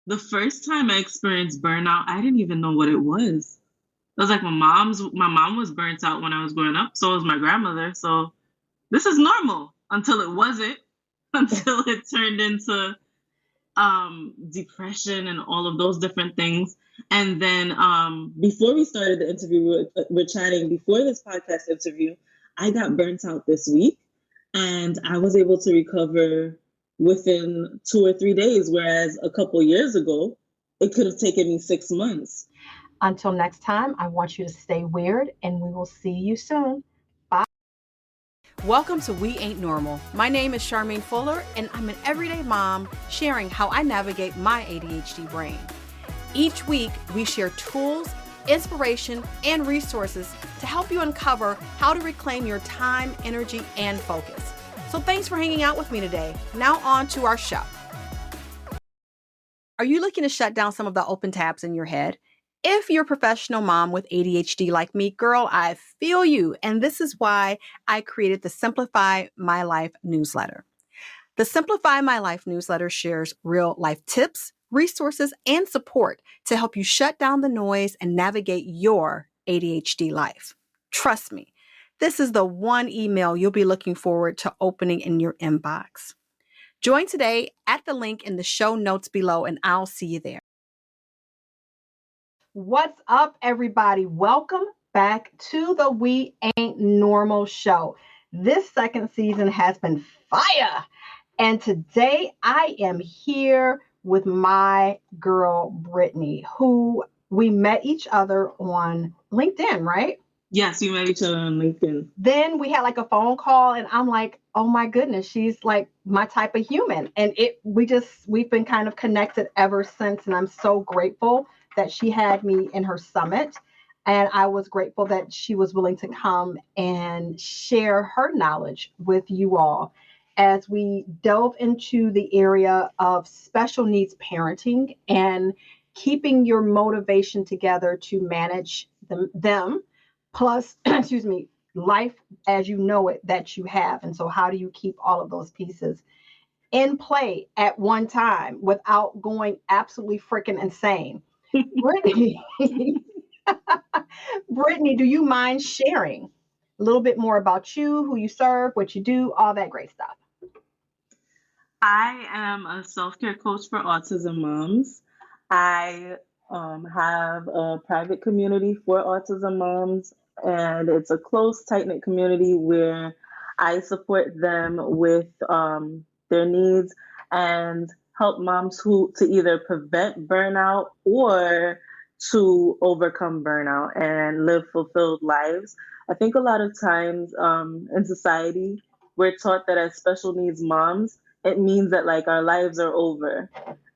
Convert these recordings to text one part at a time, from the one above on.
The first time I experienced burnout, I didn't even know what it was. It was like my mom was burnt out when I was growing up, so was my grandmother. So this is normal until it wasn't, until it turned into depression and all of those different things. And then before we started the interview, we're chatting before this podcast interview, I got burnt out this week and I was able to recover within 2 or 3 days, whereas a couple years ago, it could have taken me 6 months. Until next time, I want you to stay weird and we will see you soon. Bye. Welcome to We Ain't Normal. My name is Charmaine Fuller, and I'm an everyday mom sharing how I navigate my ADHD brain. Each week, we share tools, inspiration, and resources to help you uncover how to reclaim your time, energy, and focus. So thanks for hanging out with me today. Now on to our show. Are you looking to shut down some of the open tabs in your head? If you're a professional mom with ADHD like me, girl, I feel you. And this is why I created the Simplify My Life newsletter. The Simplify My Life newsletter shares real life tips, resources, and support to help you shut down the noise and navigate your ADHD life. Trust me, this is the one email you'll be looking forward to opening in your inbox. Join today at the link in the show notes below, and I'll see you there. What's up, everybody? Welcome back to the We Ain't Normal show. This second season has been fire. And today I am here with my girl, Britney, who we met each other on LinkedIn, right? Yes, we met each other on LinkedIn. Then we had like a phone call and I'm like, oh my goodness, she's like my type of human. And we've been kind of connected ever since. And I'm so grateful that she had me in her summit. And I was grateful that she was willing to come and share her knowledge with you all as we delve into the area of special needs parenting and keeping your motivation together to manage them plus, life as you know it that you have. And so how do you keep all of those pieces in play at one time without going absolutely freaking insane? Britney, Britney, do you mind sharing a little bit more about you, who you serve, what you do, all that great stuff? I am a self-care coach for Autism Moms. I have a private community for Autism Moms, and it's a close, tight-knit community where I support them with their needs and help moms to either prevent burnout or to overcome burnout and live fulfilled lives. I think a lot of times in society, we're taught that as special needs moms, it means that like our lives are over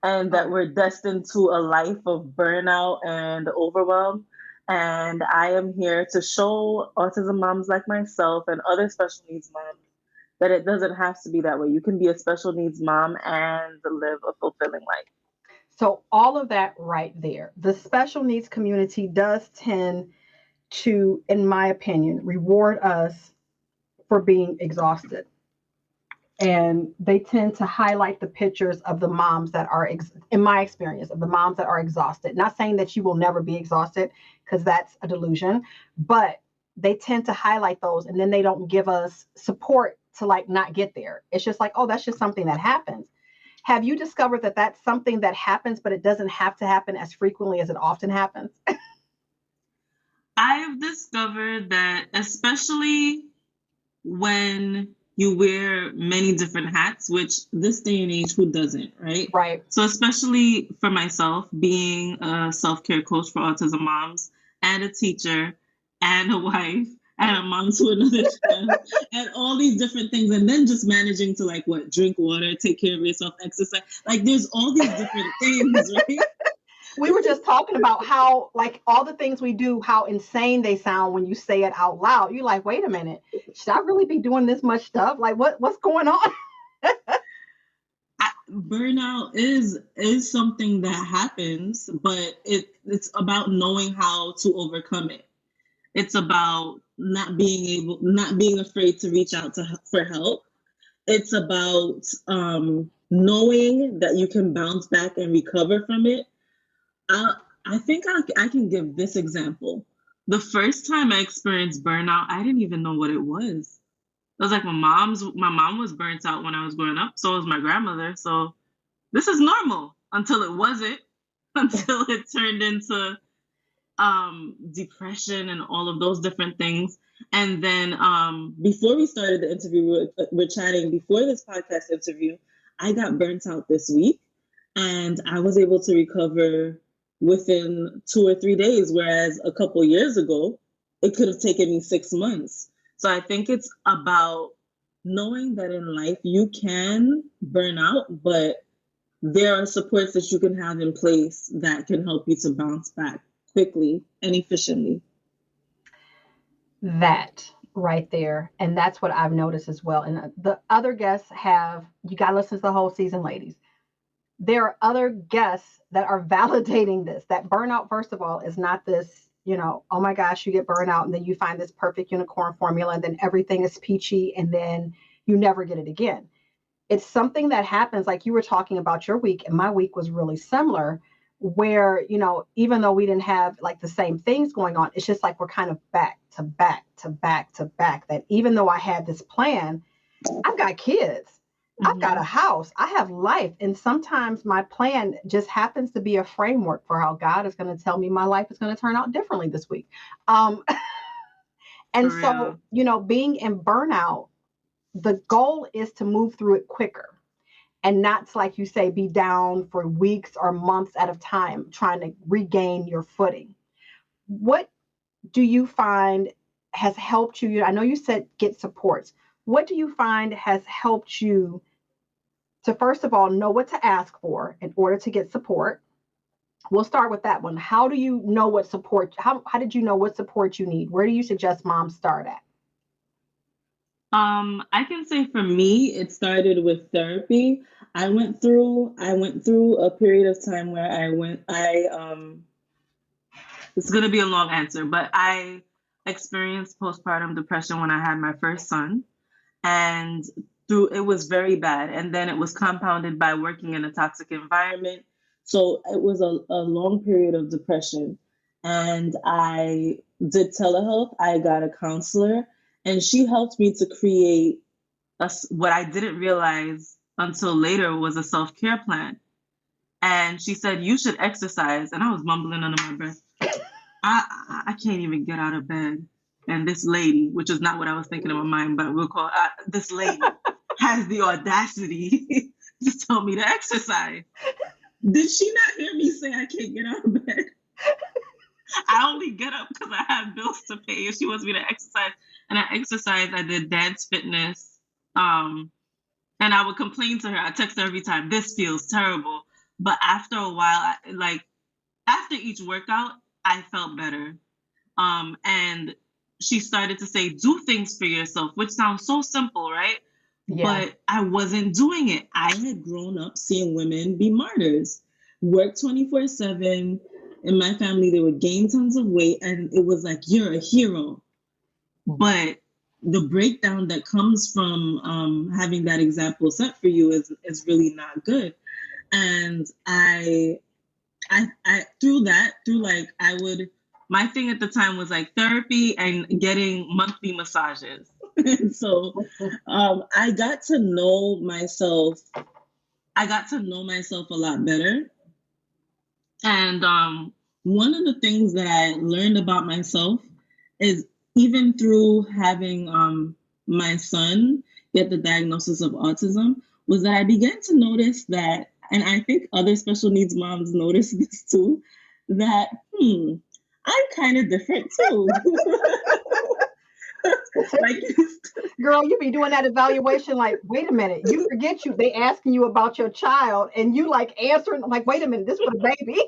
and that we're destined to a life of burnout and overwhelm. And I am here to show autism moms like myself and other special needs moms that it doesn't have to be that way. You can be a special needs mom and live a fulfilling life. So all of that right there, the special needs community does tend to, in my opinion, reward us for being exhausted. And they tend to highlight the pictures of the moms that are, in my experience, of the moms that are exhausted. Not saying that you will never be exhausted, because that's a delusion, but they tend to highlight those and then they don't give us support to like not get there. It's just like, oh, that's just something that happens. Have you discovered that that's something that happens, but it doesn't have to happen as frequently as it often happens? I've discovered that especially when you wear many different hats, which this day and age, who doesn't, right? Right. So especially for myself, being a self-care coach for Autism Moms and a teacher and a wife and a mom to another child and all these different things, and then just managing to like drink water, take care of yourself, exercise. Like there's all these different things, right? We were just talking about how like all the things we do, how insane they sound when you say it out loud. You're like, wait a minute, should I really be doing this much stuff? Like what's going on? Burnout is something that happens, but it's about knowing how to overcome it. It's about not being afraid to reach out for help. It's about knowing that you can bounce back and recover from it, I think I can give this example. The first time I experienced burnout, I didn't even know what it was. It was like my mom was burnt out when I was growing up. So was my grandmother. So this is normal until it wasn't, until it turned into depression and all of those different things. And then before we started the interview, we're chatting before this podcast interview, I got burnt out this week and I was able to recover within 2 or 3 days, whereas a couple years ago, it could have taken me 6 months. So I think it's about knowing that in life you can burn out, but there are supports that you can have in place that can help you to bounce back quickly and efficiently. That right there. And that's what I've noticed as well. And the other guests you got to listen to the whole season, ladies. There are other guests that are validating this, that burnout, first of all, is not this, oh my gosh, you get burnout and then you find this perfect unicorn formula and then everything is peachy and then you never get it again. It's something that happens, like you were talking about your week, and my week was really similar, where, even though we didn't have like the same things going on, it's just like we're kind of back to back to back to back, that even though I had this plan, I've got kids, I've got a house, I have life. And sometimes my plan just happens to be a framework for how God is going to tell me my life is going to turn out differently this week. And so, being in burnout, the goal is to move through it quicker and not, like you say, be down for weeks or months at a time trying to regain your footing. What do you find has helped you? I know you said get supports. What do you find has helped you to, first of all, know what to ask for in order to get support? We'll start with that one. How do you know what support? How did you know what support you need? Where do you suggest moms start at? I can say for me, it started with therapy. I went through a period of time where it's going to be a long answer, but I experienced postpartum depression when I had my first son, and it was very bad. And then it was compounded by working in a toxic environment. So it was a long period of depression. And I did telehealth. I got a counselor, and she helped me to create what I didn't realize until later was a self-care plan. And she said, you should exercise. And I was mumbling under my breath. I can't even get out of bed. And this lady, which is not what I was thinking in my mind, but we'll call this lady has the audacity to tell me to exercise. Did she not hear me say I can't get out of bed? I only get up because I have bills to pay. If she wants me to exercise, and I exercised, I did dance fitness. And I would complain to her. I text her every time, this feels terrible. But after a while, after each workout, I felt better. And she started to say, do things for yourself, which sounds so simple, right? Yeah. But I wasn't doing it. I had grown up seeing women be martyrs, work 24/7. In my family, they would gain tons of weight, and it was like, you're a hero. But the breakdown that comes from having that example set for you is really not good. And my thing at the time was like therapy and getting monthly massages. And so I got to know myself a lot better. And one of the things that I learned about myself is, even through having my son get the diagnosis of autism, was that I began to notice that, and I think other special needs moms notice this too, that I'm kind of different too. Girl, you be doing that evaluation like, wait a minute, you forget they asking you about your child and you like answering like, wait a minute, this was a baby.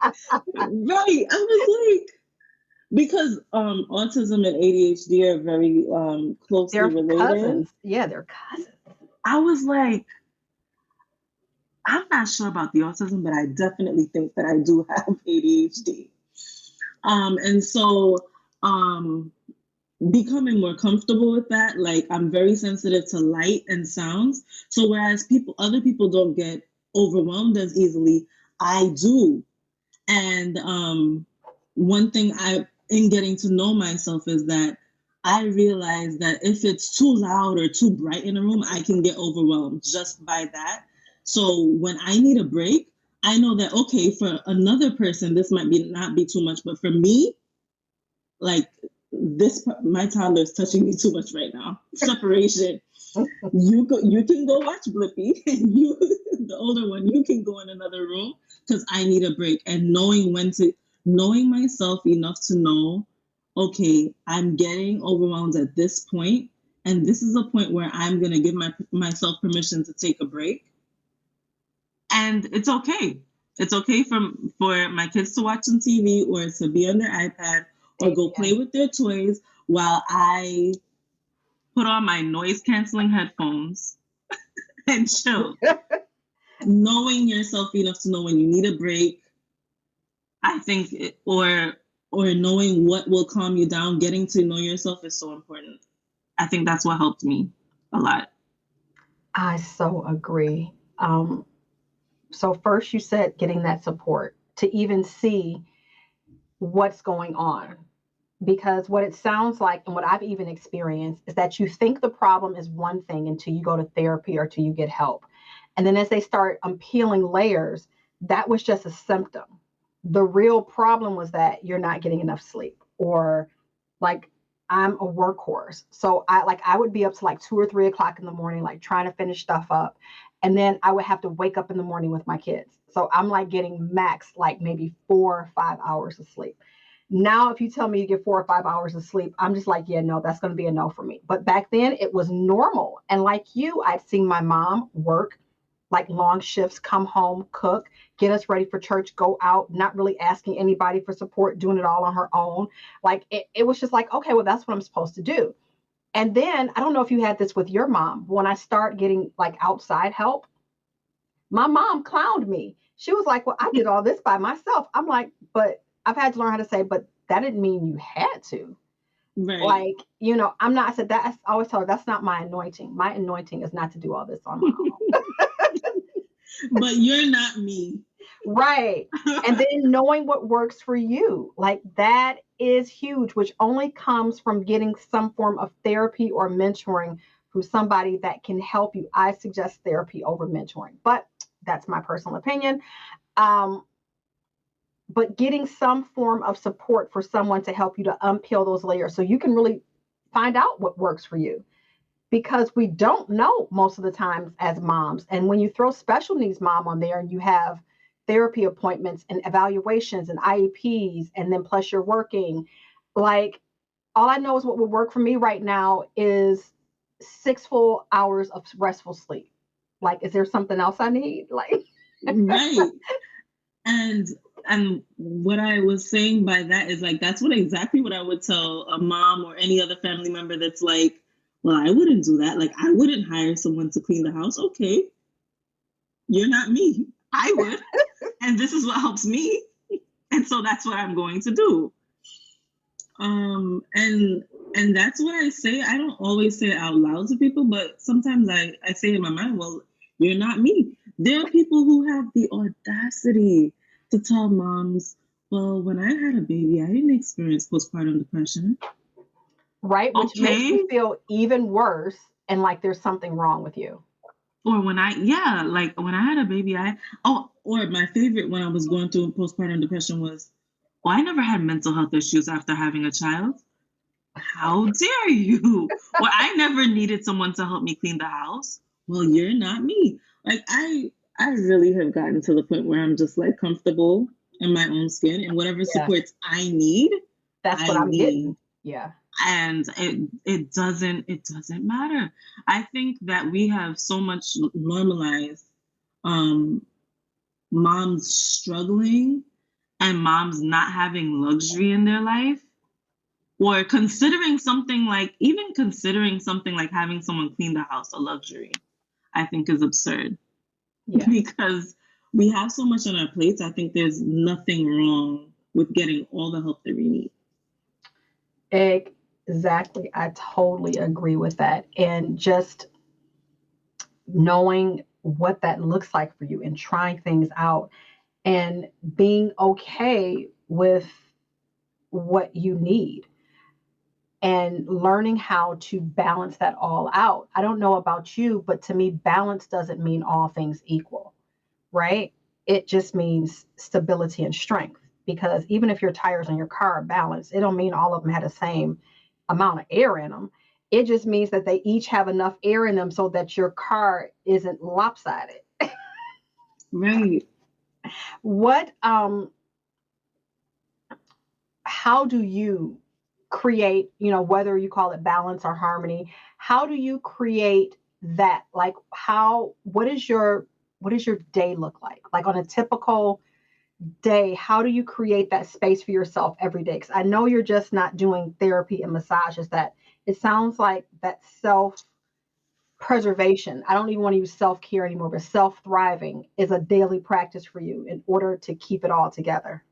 Right. I was like, because autism and ADHD are very closely related. Cousins. Yeah, they're cousins. I was like, I'm not sure about the autism, but I definitely think that I do have ADHD. And so becoming more comfortable with that. Like, I'm very sensitive to light and sounds. So whereas other people don't get overwhelmed as easily, I do. And one thing in getting to know myself is that I realize that if it's too loud or too bright in a room, I can get overwhelmed just by that. So when I need a break, I know that, okay, for another person, this might not be too much, but for me, like, my toddler is touching me too much right now. Separation. You can go watch Blippi, and the older one, you can go in another room because I need a break. And knowing myself enough to know, okay, I'm getting overwhelmed at this point, and this is a point where I'm gonna give myself permission to take a break. And it's okay. It's okay for my kids to watch on TV or to be on their iPad or go play with their toys while I put on my noise canceling headphones and chill. Knowing yourself enough to know when you need a break, I think, or knowing what will calm you down, getting to know yourself is so important. I think that's what helped me a lot. I so agree. So first you said getting that support to even see what's going on. Because what it sounds like, and what I've even experienced, is that you think the problem is one thing until you go to therapy or until you get help. And then as they start peeling layers, that was just a symptom. The real problem was that you're not getting enough sleep, or like, I'm a workhorse. So I would be up to like 2 or 3 o'clock in the morning, like trying to finish stuff up. And then I would have to wake up in the morning with my kids. So I'm like getting max, like maybe 4 or 5 hours of sleep. Now, if you tell me to get 4 or 5 hours of sleep, I'm just like, yeah, no, that's going to be a no for me. But back then it was normal. And like you, I'd seen my mom work like long shifts, come home, cook, get us ready for church, go out, not really asking anybody for support, doing it all on her own. Like it was just like, okay, well, that's what I'm supposed to do. And then I don't know if you had this with your mom. When I start getting like outside help, my mom clowned me. She was like, well, I did all this by myself. I'm like, but I've had to learn how to say, but that didn't mean you had to. Right. Like, I'm not, I said that, I always tell her, that's not my anointing. My anointing is not to do all this on my own. But you're not me. Right. And then knowing what works for you, like that is huge, which only comes from getting some form of therapy or mentoring from somebody that can help you. I suggest therapy over mentoring, but that's my personal opinion. But getting some form of support for someone to help you to unpeel those layers so you can really find out what works for you. Because we don't know most of the times as moms. And when you throw special needs mom on there and you have therapy appointments and evaluations and IEPs, and then plus you're working, like all I know is what would work for me right now is 6 full hours of restful sleep. Like, is there something else I need? Like, right. And what I was saying by that is like, that's exactly what I would tell a mom or any other family member that's like, well, I wouldn't do that. Like, I wouldn't hire someone to clean the house. Okay. You're not me. I would. And this is what helps me. And so that's what I'm going to do. And that's what I say. I don't always say it out loud to people, but sometimes I say in my mind, well, you're not me. There are people who have the audacity to tell moms, well, when I had a baby, I didn't experience postpartum depression. Right, which makes you feel even worse and like there's something wrong with you. Or when I had a baby, or my favorite when I was going through postpartum depression was, well, I never had mental health issues after having a child. How dare you? Or I never needed someone to help me clean the house. Well, you're not me. Like, I really have gotten to the point where I'm just like comfortable in my own skin, and whatever supports I need, that's what I'm getting. Yeah. And it doesn't matter. I think that we have so much normalized moms struggling and moms not having luxury in their life, or considering something like having someone clean the house a luxury, I think is absurd. Yeah. Because we have so much on our plates. I think there's nothing wrong with getting all the help that we need. Exactly. I totally agree with that. And just knowing what that looks like for you and trying things out and being okay with what you need and learning how to balance that all out. I don't know about you, but to me, balance doesn't mean all things equal, right? It just means stability and strength. Because even if your tires on your car are balanced, it don't mean all of them had the same amount of air in them. It just means that they each have enough air in them so that your car isn't lopsided. Right. What how do you create, whether you call it balance or harmony, how do you create that? Like what does your day look like? Like on a typical day, how do you create that space for yourself every day? Because I know you're just not doing therapy and massages. That it sounds like that self preservation. I don't even want to use self care anymore, but self thriving is a daily practice for you in order to keep it all together.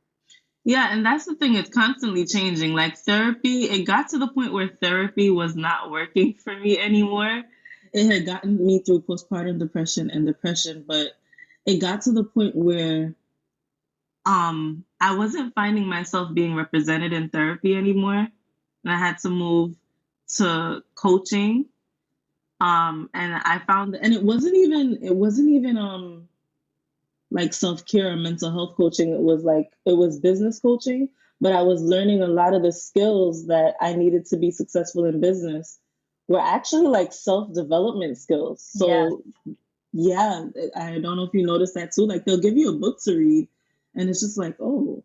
Yeah, and that's the thing, it's constantly changing. Like therapy, it got to the point where therapy was not working for me anymore. It had gotten me through postpartum depression and depression, but it got to the point where I wasn't finding myself being represented in therapy anymore. And I had to move to coaching. And I found, and it wasn't even like self-care or mental health coaching. It was business coaching, but I was learning a lot of the skills that I needed to be successful in business were actually like self-development skills. Yes. So yeah, I don't know if you noticed that too. Like they'll give you a book to read and it's just like, oh,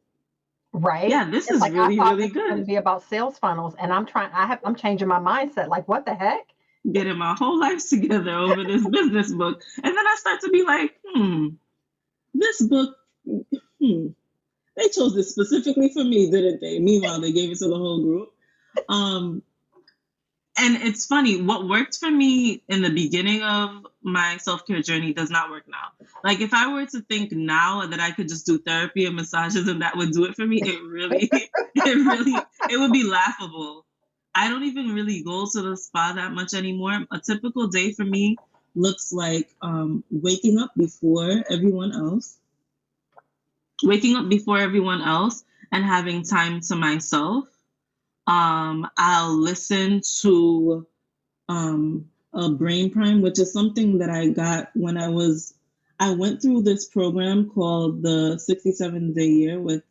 Right. yeah, this It's is like I really, thought really this was going to good. be about sales funnels, and I'm changing my mindset. Like, what the heck? Getting my whole life together over this business book. And then I start to be like, this book, they chose this specifically for me, didn't they? Meanwhile, they gave it to the whole group. Um, and it's funny, what worked for me in the beginning of my self-care journey does not work now. Like if I were to think now that I could just do therapy and massages and that would do it for me, it would be laughable. I don't even really go to the spa that much anymore. A typical day for me looks like waking up before everyone else, and having time to myself. I'll listen to a brain prime, which is something that I got when I went through this program called the 67-day year with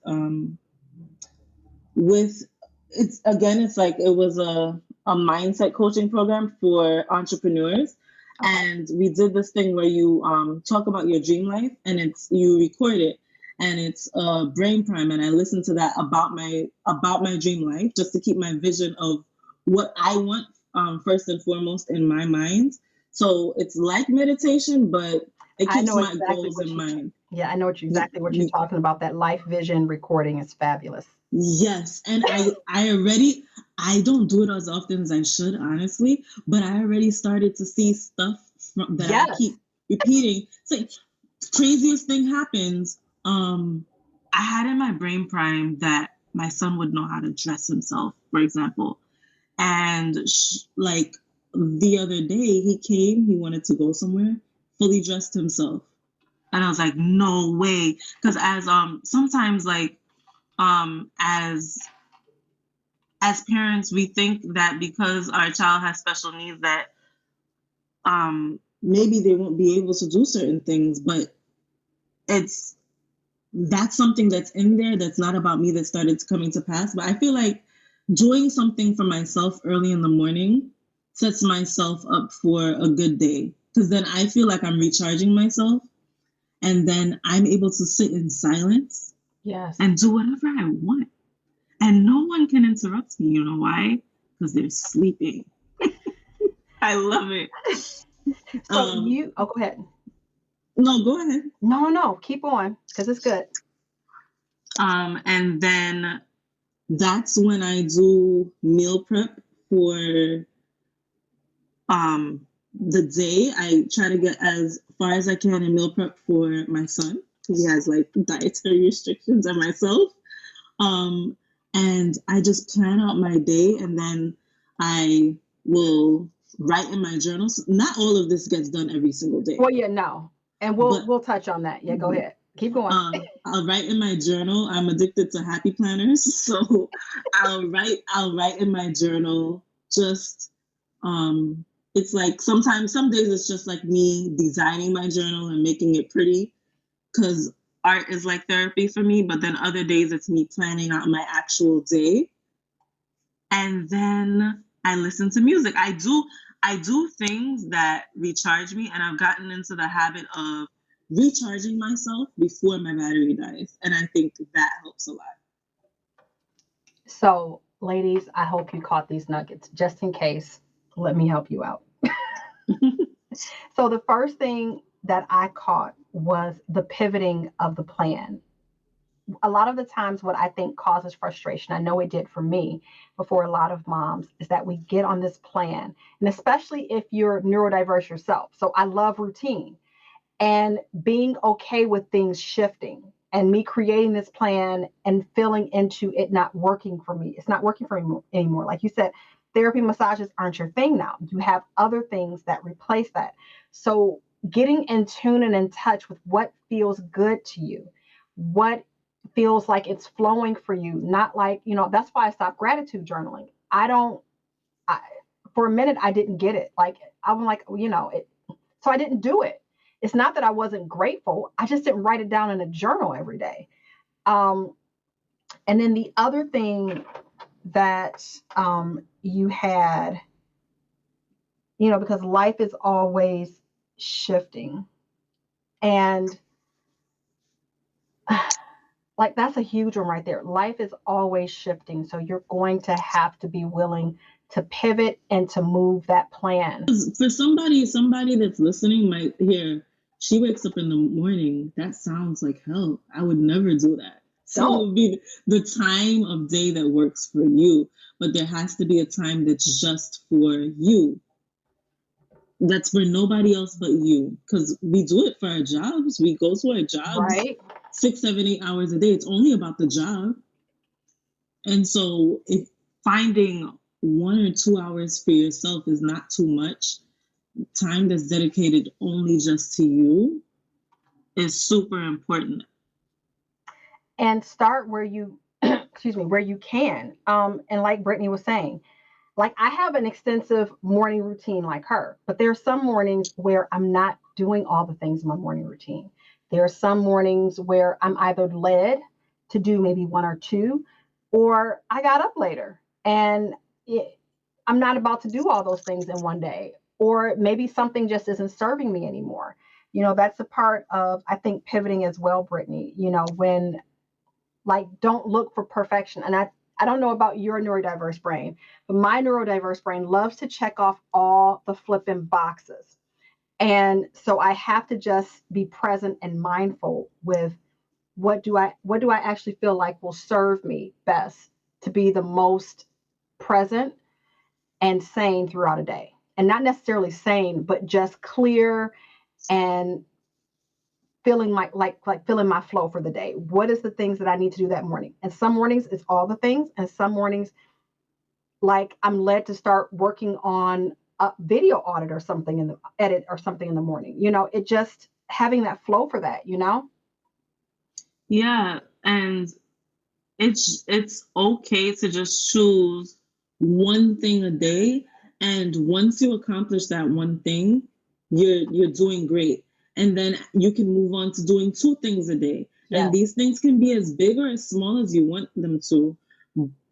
it's like it was a mindset coaching program for entrepreneurs. Okay. And we did this thing where you talk about your dream life and you record it and it's a brain prime, and I listened to that about my dream life just to keep my vision of what I want first and foremost in my mind. So it's like meditation, but it I keeps know my exactly goals what in you. mind. Yeah, I know exactly what you're talking about. That life vision recording is fabulous. Yes, and I don't do it as often as I should, honestly, but I already started to see stuff that I Yes. keep repeating. It's like craziest thing happens. I had in my brain prime that my son would know how to dress himself, for example, and like the other day he came, he wanted to go somewhere, fully dressed himself, and I was like, no way, because as sometimes like as parents, we think that because our child has special needs that maybe they won't be able to do certain things, but that's something that's in there that's not about me that started coming to pass. But I feel like doing something for myself early in the morning sets myself up for a good day, because then I feel like I'm recharging myself and then I'm able to sit in silence Yes. and do whatever I want. And no one can interrupt me. You know why? Because they're sleeping. I love it. So go ahead. No, go ahead. No, keep on, because it's good. And then that's when I do meal prep for the day. I try to get as far as I can in meal prep for my son, because he has like dietary restrictions, and myself. And I just plan out my day, and then I will write in my journals. Not all of this gets done every single day. Well, yeah, no. And But we'll touch on that. Yeah, go ahead. Keep going. I'll write in my journal. I'm addicted to happy planners, so I'll write in my journal. Just it's like some days it's just like me designing my journal and making it pretty, because art is like therapy for me. But then other days it's me planning out my actual day, and then I listen to music. I do things that recharge me, and I've gotten into the habit of recharging myself before my battery dies. And I think that helps a lot. So, ladies, I hope you caught these nuggets. Just in case, let me help you out. So the first thing that I caught was the pivoting of the plan. A lot of the times what I think causes frustration, I know it did for me, but for a lot of moms, is that we get on this plan. And especially if you're neurodiverse yourself. So I love routine. And being okay with things shifting, and me creating this plan and feeling into it not working for me. It's not working for me anymore. Like you said, therapy massages aren't your thing now. You have other things that replace that. So getting in tune and in touch with what feels good to you, what feels like it's flowing for you, not like, that's why I stopped gratitude journaling. For a minute, I didn't get it. Like, I'm like, so I didn't do it. It's not that I wasn't grateful. I just didn't write it down in a journal every day. And then the other thing that you had, because life is always shifting. And like, that's a huge one right there. Life is always shifting. So you're going to have to be willing to pivot and to move that plan. For somebody that's listening might hear, she wakes up in the morning. That sounds like hell. I would never do that. So it would be the time of day that works for you. But there has to be a time that's just for you. That's for nobody else but you. Because we do it for our jobs. We go to our jobs, right? 6, 7, 8 hours a day. It's only about the job. And so if finding 1 or 2 hours for yourself is not too much, time that's dedicated only just to you is super important. And start where you, where you can. And like Britney was saying, like, I have an extensive morning routine like her, but there are some mornings where I'm not doing all the things in my morning routine. There are some mornings where I'm either led to do maybe 1 or 2, or I got up later and I'm not about to do all those things in one day. Or maybe something just isn't serving me anymore. That's a part of, I think, pivoting as well, Britney, when, like, don't look for perfection. And I don't know about your neurodiverse brain, but my neurodiverse brain loves to check off all the flipping boxes. And so I have to just be present and mindful with what do I actually feel like will serve me best to be the most present and sane throughout a day. And not necessarily sane, but just clear and feeling my feeling my flow for the day. What is the things that I need to do that morning? And some mornings it's all the things, and some mornings, like, I'm led to start working on a video audit or something in the morning. It just having that flow for that. Yeah, and it's okay to just choose one thing a day. And once you accomplish that one thing, you're doing great. And then you can move on to doing 2 things a day. Yes. And these things can be as big or as small as you want them to.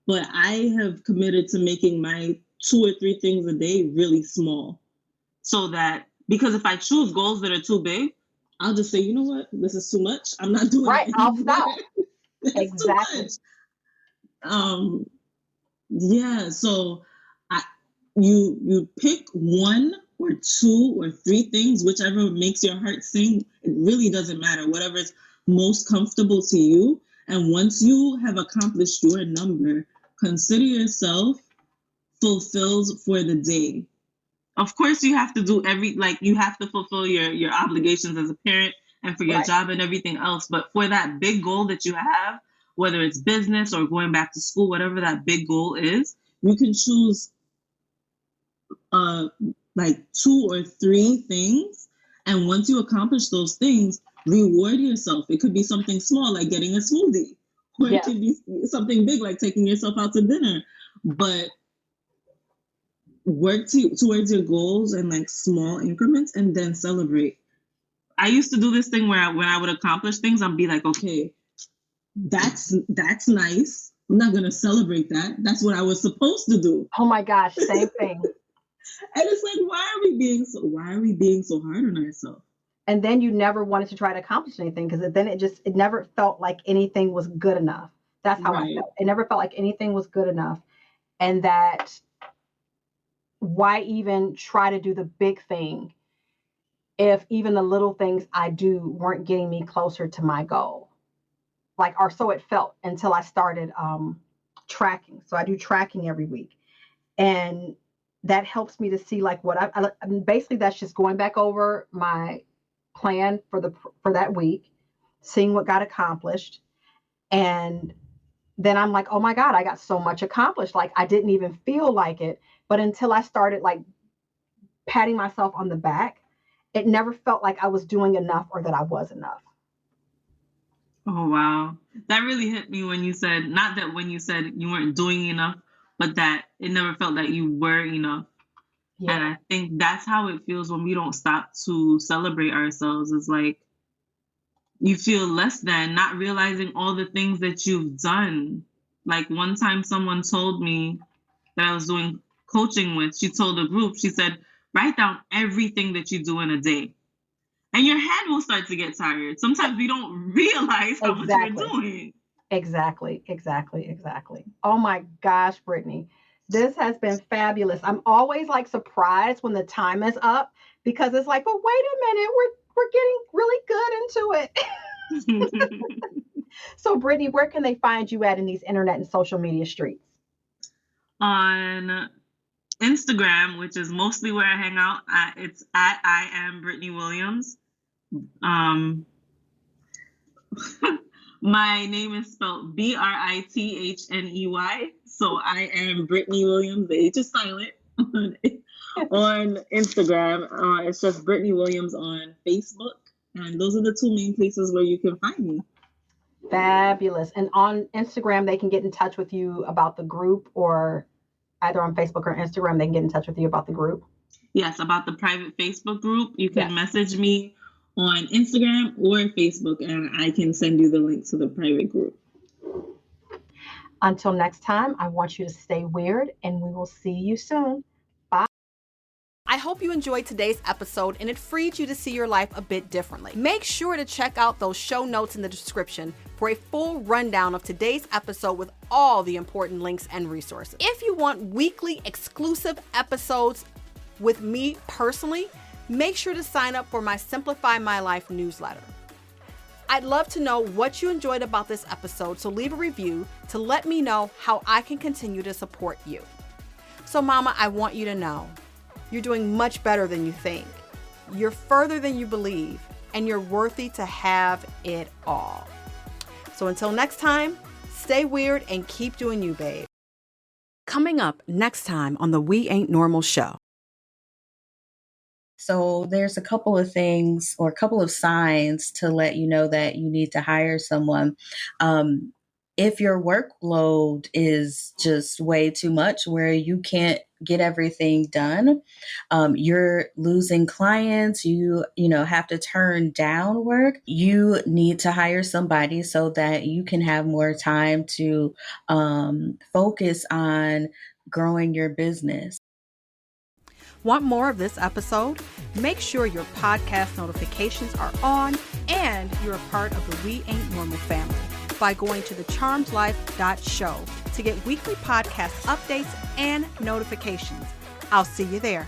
But I have committed to making my 2 or 3 things a day really small. So that, because if I choose goals that are too big, I'll just say, you know what, this is too much. I'm not doing it. Right, I'll stop. Exactly. Yeah, so you pick 1 or 2 or 3 things, whichever makes your heart sing. It really doesn't matter, whatever is most comfortable to you. And once you have accomplished your number, consider yourself fulfilled for the day. Of course, you have to do you have to fulfill your obligations as a parent and for your job and everything else. But for that big goal that you have, whether it's business or going back to school, whatever that big goal is, you can choose like 2 or 3 things. And once you accomplish those things, reward yourself. It could be something small like getting a smoothie, or it could be something big like taking yourself out to dinner. But work towards your goals in like small increments and then celebrate. I used to do this thing where when I would accomplish things, I'd be like, okay, that's nice. I'm not going to celebrate that. That's what I was supposed to do. Oh my gosh, same thing. And it's like, why are we being so hard on ourselves? And then you never wanted to try to accomplish anything, because then it never felt like anything was good enough. That's how I felt. It never felt like anything was good enough. And that, why even try to do the big thing if even the little things I do weren't getting me closer to my goal? Like, or so it felt until I started tracking. So I do tracking every week. And that helps me to see like what I mean, basically that's just going back over my plan for that week, seeing what got accomplished. And then I'm like, oh my God, I got so much accomplished. Like, I didn't even feel like it. But until I started like patting myself on the back, it never felt like I was doing enough or that I was enough. Oh, wow. That really hit me when you said, not that when you said you weren't doing enough, but that it never felt that you were enough. Yeah. And I think that's how it feels when we don't stop to celebrate ourselves. It's like you feel less than, not realizing all the things that you've done. Like one time someone told me that I was doing coaching with, she told a group, she said, write down everything that you do in a day. And your head will start to get tired. Sometimes we don't realize how much we're doing. Exactly. Oh my gosh, Britney. This has been fabulous. I'm always like surprised when the time is up, because it's like, but wait a minute, we're getting really good into it. So Britney, where can they find you at in these internet and social media streets? On Instagram, which is mostly where I hang out. It's at I am Britney Williams. My name is spelled Brithney. So I am Britney Williams. The H is silent on Instagram. It's just Britney Williams on Facebook. And those are the 2 main places where you can find me. Fabulous. And on Instagram, they can get in touch with you about the group, or either on Facebook or Instagram, they can get in touch with you about the group. Yes, about the private Facebook group. You can message me on Instagram or Facebook, and I can send you the link to the private group. Until next time, I want you to stay weird, and we will see you soon. Bye. I hope you enjoyed today's episode and it freed you to see your life a bit differently. Make sure to check out those show notes in the description for a full rundown of today's episode with all the important links and resources. If you want weekly exclusive episodes with me personally, make sure to sign up for my Simplify My Life newsletter. I'd love to know what you enjoyed about this episode, so leave a review to let me know how I can continue to support you. So Mama, I want you to know, you're doing much better than you think. You're further than you believe, and you're worthy to have it all. So until next time, stay weird and keep doing you, babe. Coming up next time on the We Ain't Normal show. So there's a couple of things or a couple of signs to let you know that you need to hire someone. If your workload is just way too much where you can't get everything done, you're losing clients, you have to turn down work, you need to hire somebody so that you can have more time to focus on growing your business. Want more of this episode? Make sure your podcast notifications are on and you're a part of the We Ain't Normal family by going to thecharmedlife.show to get weekly podcast updates and notifications. I'll see you there.